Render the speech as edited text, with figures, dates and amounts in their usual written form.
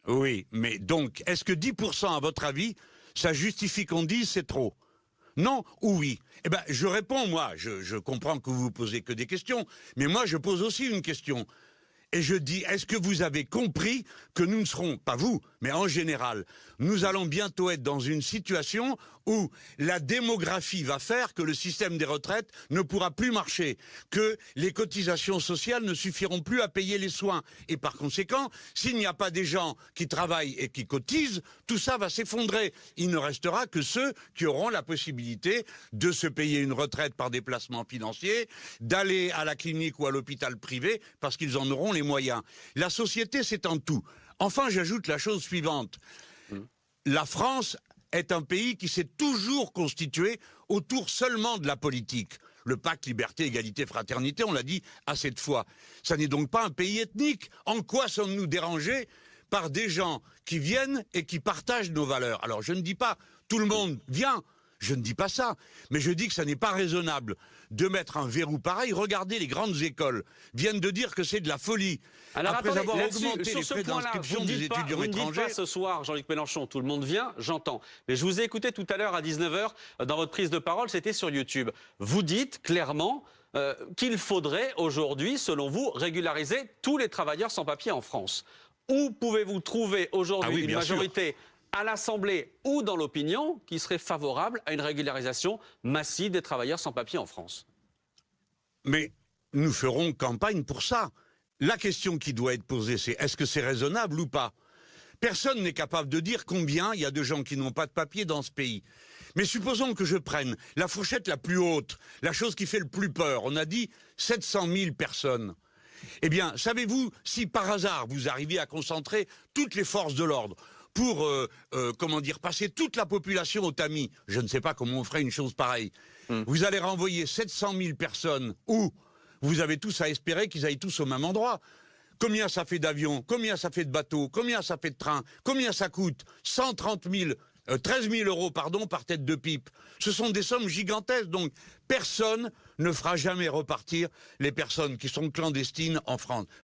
Oui, mais donc, est-ce que 10%, à votre avis, ça justifie qu'on dise c'est trop? Non ou oui? Eh ben, je réponds, moi, je comprends que vous posez que des questions, mais moi, je pose aussi une question. Et je dis, est-ce que vous avez compris que nous ne serons, pas vous, mais en général, nous allons bientôt être dans une situation où la démographie va faire que le système des retraites ne pourra plus marcher, que les cotisations sociales ne suffiront plus à payer les soins. Et par conséquent, s'il n'y a pas des gens qui travaillent et qui cotisent, tout ça va s'effondrer. Il ne restera que ceux qui auront la possibilité de se payer une retraite par des placements financiers, d'aller à la clinique ou à l'hôpital privé, parce qu'ils en auront les moyens. La société, c'est en tout. Enfin, j'ajoute la chose suivante. La France est un pays qui s'est toujours constitué autour seulement de la politique. Le pacte liberté, égalité, fraternité, on l'a dit assez de fois. Ça n'est donc pas un pays ethnique. En quoi sommes-nous dérangés par des gens qui viennent et qui partagent nos valeurs? Alors, je ne dis pas tout le monde vient. Je ne dis pas ça, mais je dis que ça n'est pas raisonnable de mettre un verrou pareil. Regardez, les grandes écoles viennent de dire que c'est de la folie. Alors après attendez, avoir augmenté les sur ce frais point-là, d'inscription des étudiants vous ne dites étrangers... pas ce soir, Jean-Luc Mélenchon, tout le monde vient, j'entends. Mais je vous ai écouté tout à l'heure à 19h dans votre prise de parole, c'était sur YouTube. Vous dites clairement qu'il faudrait aujourd'hui, selon vous, régulariser tous les travailleurs sans papier en France. Où pouvez-vous trouver aujourd'hui une majorité à l'Assemblée ou dans l'opinion qui serait favorable à une régularisation massive des travailleurs sans papier en France? Mais nous ferons campagne pour ça. La question qui doit être posée, c'est est-ce que c'est raisonnable ou pas? Personne n'est capable de dire combien il y a de gens qui n'ont pas de papier dans ce pays. Mais supposons que je prenne la fourchette la plus haute, la chose qui fait le plus peur. On a dit 700 000 personnes. Eh bien, savez-vous, si par hasard vous arriviez à concentrer toutes les forces de l'ordre pour, passer toute la population au tamis, je ne sais pas comment on ferait une chose pareille, vous allez renvoyer 700 000 personnes où vous avez tous à espérer qu'ils aillent tous au même endroit. Combien ça fait d'avions? Combien ça fait de bateaux? Combien ça fait de trains? Combien ça coûte? 13 000 euros, pardon, par tête de pipe. Ce sont des sommes gigantesques, donc personne ne fera jamais repartir les personnes qui sont clandestines en France.